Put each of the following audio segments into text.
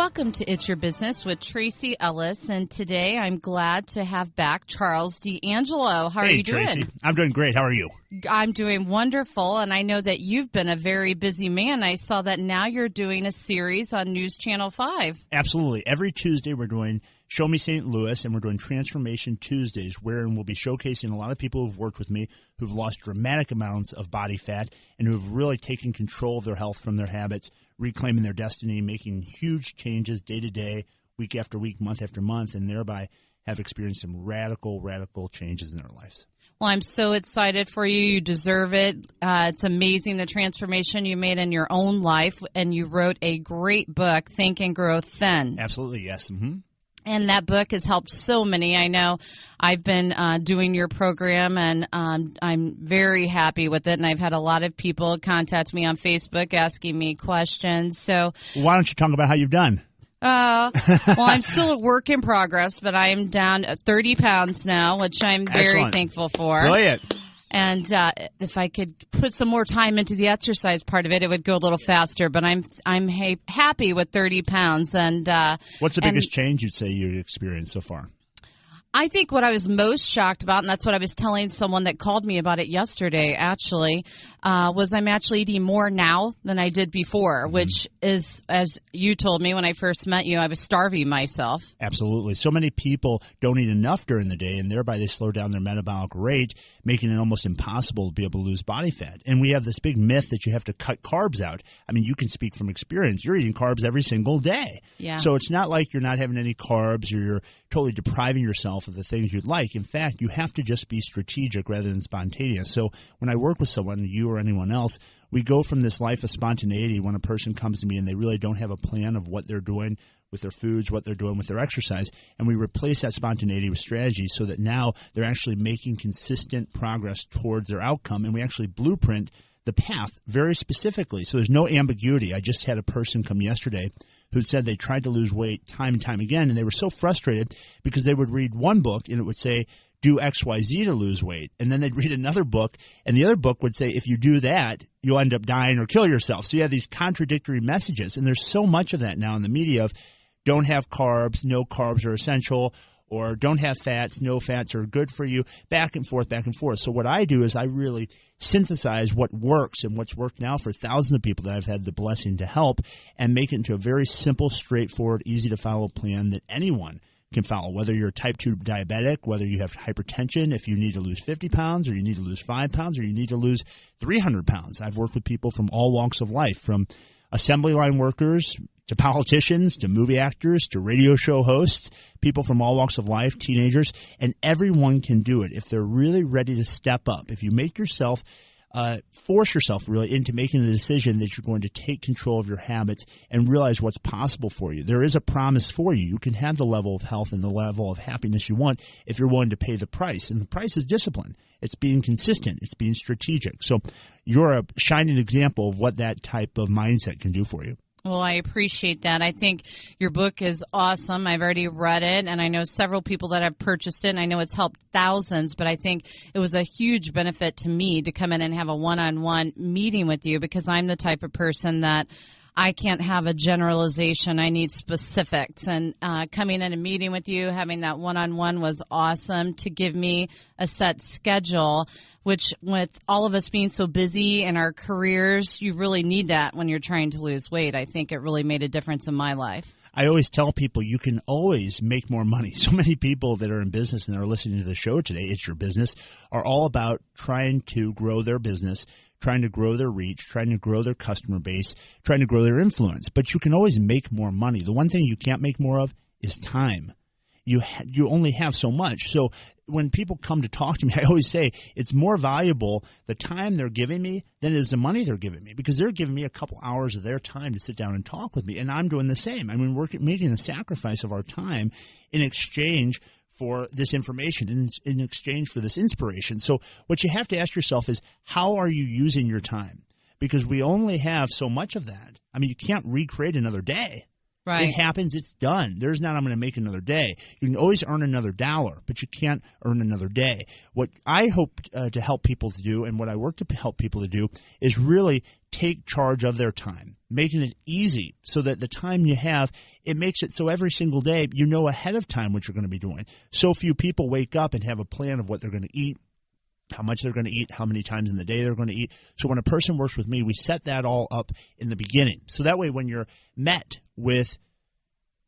Welcome to It's Your Business with Tracy Ellis, and today I'm glad to have back Charles D'Angelo. How are you doing? Hey, Tracy. I'm doing great. How are you? I'm doing wonderful, and I know that you've been a very busy man. I saw that now you're doing a series on News Channel 5. Absolutely. Every Tuesday we're doing Show Me St. Louis, and we're doing Transformation Tuesdays, wherein we'll be showcasing a lot of people who've worked with me who've lost dramatic amounts of body fat and who've really taken control of their health from their habits, reclaiming their destiny, making huge changes day to day, week after week, month after month, and thereby have experienced some radical changes in their lives. Well, I'm so excited for you. You deserve it. It's amazing the transformation you made in your own life, and you wrote a great book, Think and Grow Thin. Absolutely, yes. Mm-hmm. And that book has helped so many. I know I've been doing your program, and I'm very happy with it. And I've had a lot of people contact me on Facebook asking me questions. So why don't you talk about how you've done? Well, I'm still a work in progress, but I am down 30 pounds now, which I'm very thankful for. Brilliant. And if I could put some more time into the exercise part of it, it would go a little faster. But I'm happy with 30 pounds. And what's the biggest change you'd say you've experienced so far? I think what I was most shocked about, and that's what I was telling someone that called me about it yesterday, actually, was I'm actually eating more now than I did before, which is, as you told me when I first met you, I was starving myself. Absolutely. So many people don't eat enough during the day, and thereby they slow down their metabolic rate, making it almost impossible to be able to lose body fat. And we have this big myth that you have to cut carbs out. I mean, you can speak from experience. You're eating carbs every single day. Yeah. So it's not like you're not having any carbs or you're totally depriving yourself of the things you'd like. In fact, you have to just be strategic rather than spontaneous. So when I work with someone, you or anyone else, we go from this life of spontaneity when a person comes to me and they really don't have a plan of what they're doing with their foods, what they're doing with their exercise, and we replace that spontaneity with strategy so that now they're actually making consistent progress towards their outcome, and we actually blueprint the path very specifically. So there's no ambiguity. I just had a person come yesterday who said they tried to lose weight time and time again, and they were so frustrated because they would read one book and it would say, do X, Y, Z to lose weight. And then they'd read another book, and the other book would say, if you do that, you'll end up dying or kill yourself. So you have these contradictory messages, and there's so much of that now in the media of don't have carbs, no carbs are essential, or don't have fats, no fats are good for you, back and forth, back and forth. So what I do is I really synthesize what works and what's worked now for thousands of people that I've had the blessing to help and make it into a very simple, straightforward, easy-to-follow plan that anyone can follow, whether you're a type 2 diabetic, whether you have hypertension, if you need to lose 50 pounds or you need to lose 5 pounds or you need to lose 300 pounds. I've worked with people from all walks of life, from assembly line workers to politicians, to movie actors, to radio show hosts, people from all walks of life, teenagers, and everyone can do it if they're really ready to step up. If you make yourself, force yourself really into making a decision that you're going to take control of your habits and realize what's possible for you. There is a promise for you. You can have the level of health and the level of happiness you want if you're willing to pay the price. And the price is discipline. It's being consistent. It's being strategic. So you're a shining example of what that type of mindset can do for you. Well, I appreciate that. I think your book is awesome. I've already read it, and I know several people that have purchased it, and I know it's helped thousands, but I think it was a huge benefit to me to come in and have a one-on-one meeting with you because I'm the type of person that I can't have a generalization. I need specifics. And coming in and meeting with you, having that one-on-one was awesome to give me a set schedule, which with all of us being so busy in our careers, you really need that when you're trying to lose weight. I think it really made a difference in my life. I always tell people you can always make more money. So many people that are in business and are listening to the show today, It's Your Business, are all about trying to grow their business, trying to grow their reach, trying to grow their customer base, trying to grow their influence. But you can always make more money. The one thing you can't make more of is time. You only have so much. So when people come to talk to me, I always say it's more valuable the time they're giving me than it is the money they're giving me, because they're giving me a couple hours of their time to sit down and talk with me, and I'm doing the same. I mean, we're making a sacrifice of our time in exchange for this information, in exchange for this inspiration. So what you have to ask yourself is, how are you using your time? Because we only have so much of that. I mean, you can't recreate another day. Right. It happens, it's done. There's not, I'm going to make another day. You can always earn another dollar, but you can't earn another day. What I hope to help people to do, and what I work to help people to do, is really take charge of their time, making it easy so that the time you have, it makes it so every single day you know ahead of time what you're going to be doing. So few people wake up and have a plan of what they're going to eat, how much they're going to eat, how many times in the day they're going to eat. So when a person works with me, we set that all up in the beginning. So that way when you're met with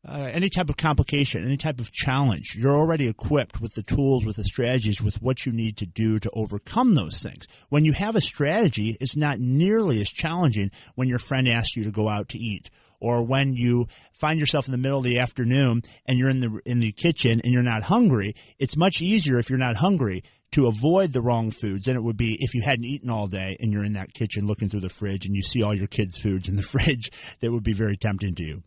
any type of complication, any type of challenge, you're already equipped with the tools, with the strategies, with what you need to do to overcome those things. When you have a strategy, it's not nearly as challenging when your friend asks you to go out to eat, or when you find yourself in the middle of the afternoon and you're in the kitchen and you're not hungry. It's much easier if you're not hungry to avoid the wrong foods than it would be if you hadn't eaten all day and you're in that kitchen looking through the fridge and you see all your kids' foods in the fridge. That would be very tempting to you.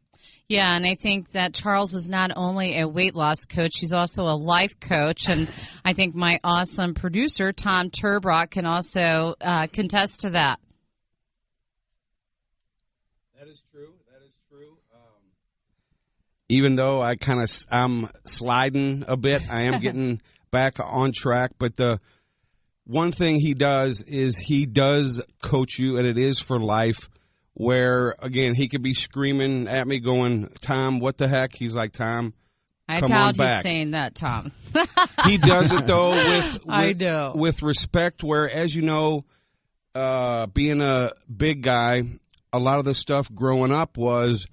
Yeah, and I think that Charles is not only a weight loss coach, he's also a life coach. And I think my awesome producer, Tom Turbrock, can also contest to that. That is true. That is true. Even though I'm sliding a bit, I am getting back on track. But the one thing he does is he does coach you, and it is for life. Where, again, he could be screaming at me going, Tom, what the heck? He's like, Tom, I come doubt on back. he's saying that, Tom. He does it, though, I know. with respect, where, as you know, being a big guy, a lot of the stuff growing up was,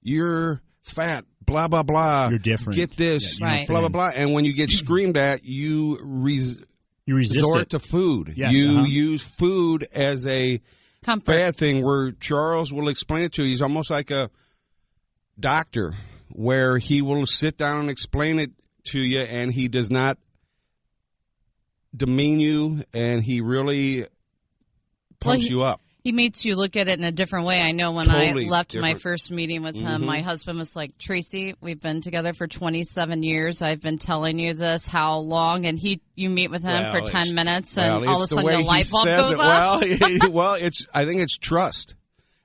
you're fat, blah, blah, blah. You're different. Get this, right. Blah, blah, blah. And when you get screamed at, you resort to food. Yes, you use food as a comfort. Bad thing, where Charles will explain it to you. He's almost like a doctor, where he will sit down and explain it to you, and he does not demean you, and he really pumps you up. He makes you look at it in a different way. I know when Totally I left different. my first meeting with him, my husband was like, Tracy, we've been together for 27 years. I've been telling you this, how long? And you meet with him for 10 minutes, and all of a sudden the light bulb goes off. Well, I think it's trust.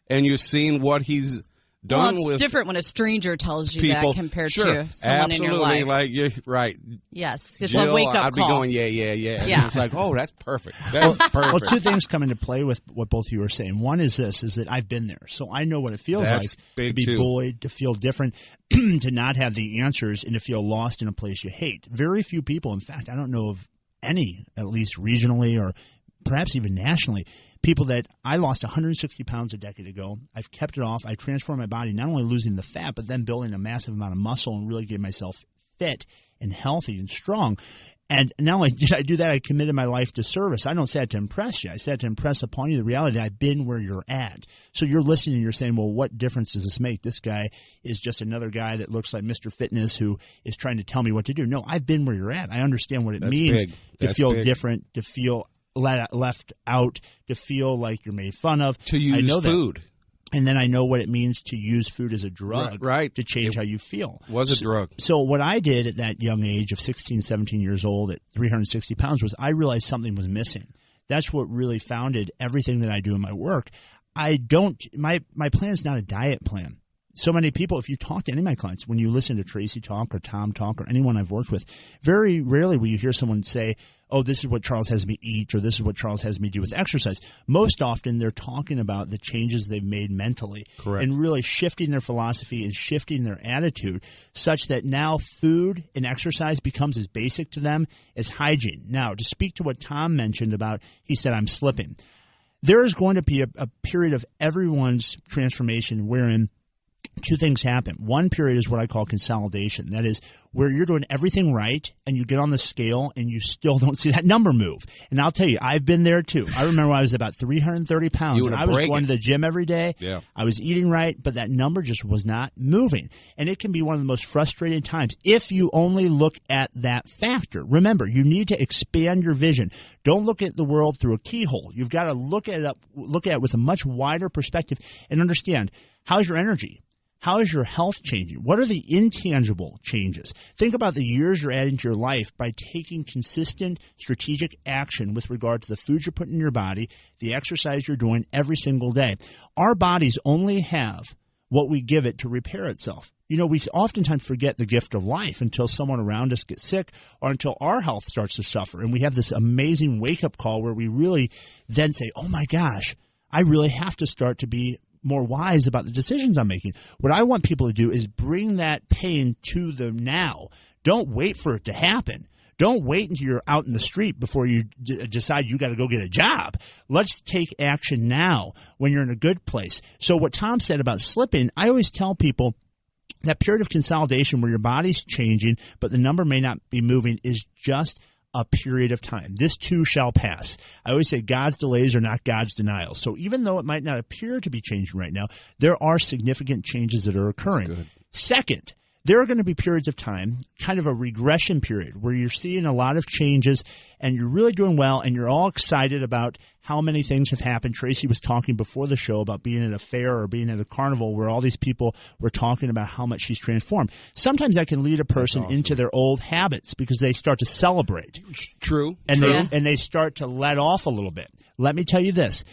And you've seen what he's done it's with different when a stranger tells you people. that compared Sure, to someone in your life. Like, right. Yes, it's Jill, a wake-up I'd call. be going, yeah. Yeah. It's like, oh, that's perfect. That's perfect. Well, two things come into play with what both of you are saying. One is that I've been there, so I know what it feels That's like to big be too. bullied, to feel different, to not have the answers, and to feel lost in a place you hate. Very few people, in fact, I don't know of any, at least regionally or perhaps even nationally, people that I lost 160 pounds a decade ago. I've kept it off. I transformed my body, not only losing the fat, but then building a massive amount of muscle and really getting myself fit and healthy and strong. And not only did I do that, I committed my life to service. I don't say it to impress you. I said to impress upon you the reality that I've been where you're at. So you're listening and you're saying, well, what difference does this make? This guy is just another guy that looks like Mr. Fitness who is trying to tell me what to do. No, I've been where you're at. I understand what it means to feel different, to feel left out, to feel like you're made fun of. To use I know food. That. And then I know what it means to use food as a drug right. to change how you feel. Was a drug. So what I did at that young age of 16, 17 years old at 360 pounds was I realized something was missing. That's what really founded everything that I do in my work. My plan is not a diet plan. So many people, if you talk to any of my clients, when you listen to Tracy talk or Tom talk or anyone I've worked with, very rarely will you hear someone say, oh, this is what Charles has me eat or this is what Charles has me do with exercise. Most often they're talking about the changes they've made mentally. Correct. And really shifting their philosophy and shifting their attitude such that now food and exercise becomes as basic to them as hygiene. Now, to speak to what Tom mentioned about, he said, I'm slipping. There is going to be a period of everyone's transformation wherein two things happen. One period is what I call consolidation. That is where you're doing everything right and you get on the scale and you still don't see that number move. And I'll tell you, I've been there too. I remember when I was about 330 pounds and I was going to the gym every day. Yeah. I was eating right, but that number just was not moving. And it can be one of the most frustrating times if you only look at that factor. Remember, you need to expand your vision. Don't look at the world through a keyhole. You've got to look at it with a much wider perspective and understand, how's your energy? How is your health changing? What are the intangible changes? Think about the years you're adding to your life by taking consistent strategic action with regard to the food you're putting in your body, the exercise you're doing every single day. Our bodies only have what we give it to repair itself. You know, we oftentimes forget the gift of life until someone around us gets sick or until our health starts to suffer. And we have this amazing wake-up call where we really then say, oh my gosh, I really have to start to be more wise about the decisions I'm making. What I want people to do is bring that pain to the now. Don't wait for it to happen. Don't wait until you're out in the street before you decide you got to go get a job. Let's take action now when you're in a good place. So what Tom said about slipping, I always tell people that period of consolidation where your body's changing but the number may not be moving is just a period of time. This too shall pass. I always say God's delays are not God's denials. So even though it might not appear to be changing right now, there are significant changes that are occurring. Good. Second, there are going to be periods of time, kind of a regression period, where you're seeing a lot of changes and you're really doing well and you're all excited about how many things have happened. Tracy was talking before the show about being at a fair or being at a carnival where all these people were talking about how much she's transformed. Sometimes that can lead a person into their old habits because they start to celebrate. True. And they start to let off a little bit. Let me tell you this.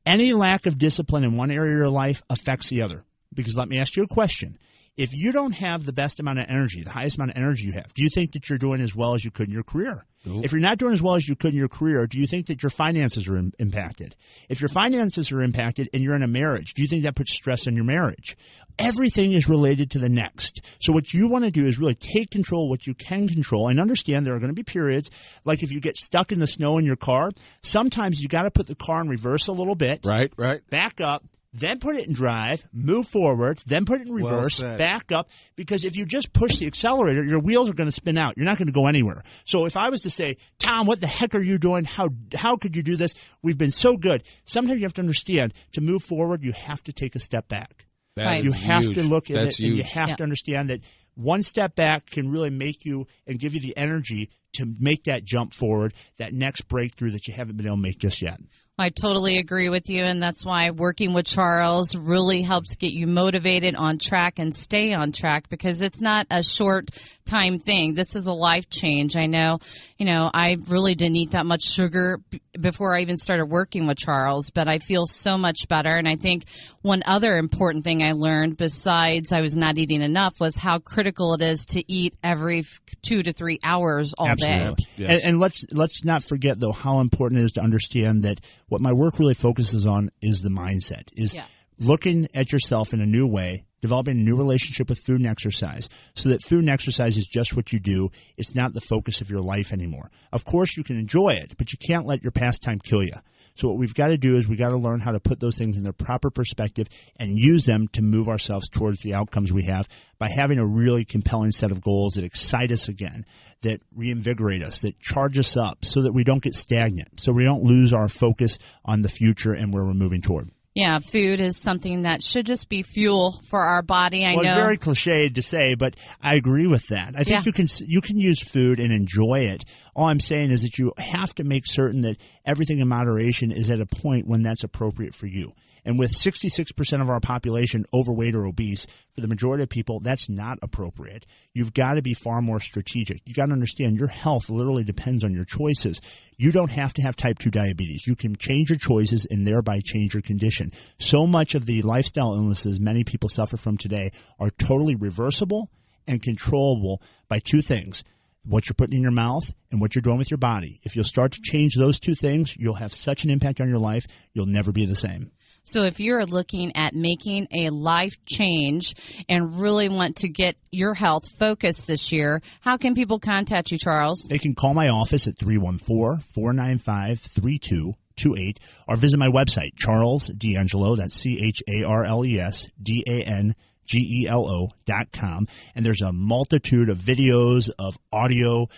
Any lack of discipline in one area of your life affects the other. Because let me ask you a question. If you don't have the best amount of energy, the highest amount of energy you have, do you think that you're doing as well as you could in your career? Nope. If you're not doing as well as you could in your career, do you think that your finances are impacted? If your finances are impacted and you're in a marriage, do you think that puts stress on your marriage? Everything is related to the next. So what you want to do is really take control of what you can control and understand there are going to be periods, like if you get stuck in the snow in your car, sometimes you got to put the car in reverse a little bit. Right. Back up. Then put it in drive, move forward, then put it in reverse, back up. Because if you just push the accelerator, your wheels are going to spin out. You're not going to go anywhere. So if I was to say, Tom, what the heck are you doing? How could you do this? We've been so good. Sometimes you have to understand, to move forward, you have to take a step back. You have to look at it, and you have to understand that one step back can really make you and give you the energy to make that jump forward, that next breakthrough that you haven't been able to make just yet. I totally agree with you, and that's why working with Charles really helps get you motivated, on track, and stay on track, because it's not a short-time thing. This is a life change. I know, I really didn't eat that much sugar before I even started working with Charles, but I feel so much better. And I think one other important thing I learned, besides I was not eating enough, was how critical it is to eat every 2 to 3 hours all day. Yes. And let's not forget, though, how important it is to understand that what my work really focuses on is the mindset, is looking at yourself in a new way, developing a new relationship with food and exercise, so that food and exercise is just what you do. It's not the focus of your life anymore. Of course, you can enjoy it, but you can't let your pastime kill you. So what we've got to do is we've got to learn how to put those things in their proper perspective and use them to move ourselves towards the outcomes we have by having a really compelling set of goals that excite us again, that reinvigorate us, that charge us up so that we don't get stagnant, so we don't lose our focus on the future and where we're moving toward. Yeah, food is something that should just be fuel for our body. I know it's very cliched to say, but I agree with that. I think you can use food and enjoy it. All I'm saying is that you have to make certain that everything in moderation is at a point when that's appropriate for you. And with 66% of our population overweight or obese, for the majority of people, that's not appropriate. You've got to be far more strategic. You've got to understand your health literally depends on your choices. You don't have to have type 2 diabetes. You can change your choices and thereby change your condition. So much of the lifestyle illnesses many people suffer from today are totally reversible and controllable by two things: what you're putting in your mouth and what you're doing with your body. If you'll start to change those two things, you'll have such an impact on your life, you'll never be the same. So if you're looking at making a life change and really want to get your health focused this year, how can people contact you, Charles? They can call my office at 314-495-3228 or visit my website, Charles D'Angelo, that's CharlesDangelo.com. And there's a multitude of videos, of audio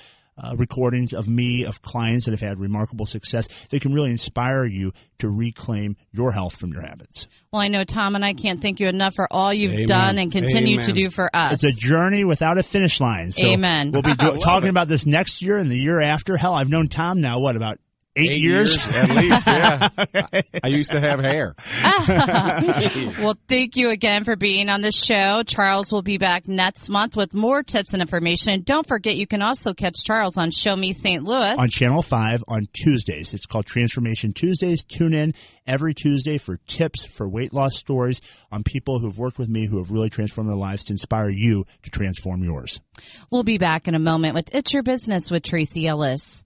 recordings of me, of clients that have had remarkable success. They can really inspire you to reclaim your health from your habits. Well, I know Tom and I can't thank you enough for all you've done and continue to do for us. It's a journey without a finish line. So Amen. We'll be talking about this next year and the year after. Hell, I've known Tom now, about 8 years? At least, yeah. I used to have hair. Well, thank you again for being on the show. Charles will be back next month with more tips and information. And don't forget, you can also catch Charles on Show Me St. Louis. On Channel 5 on Tuesdays. It's called Transformation Tuesdays. Tune in every Tuesday for tips, for weight loss stories on people who've worked with me who have really transformed their lives to inspire you to transform yours. We'll be back in a moment with It's Your Business with Tracy Ellis.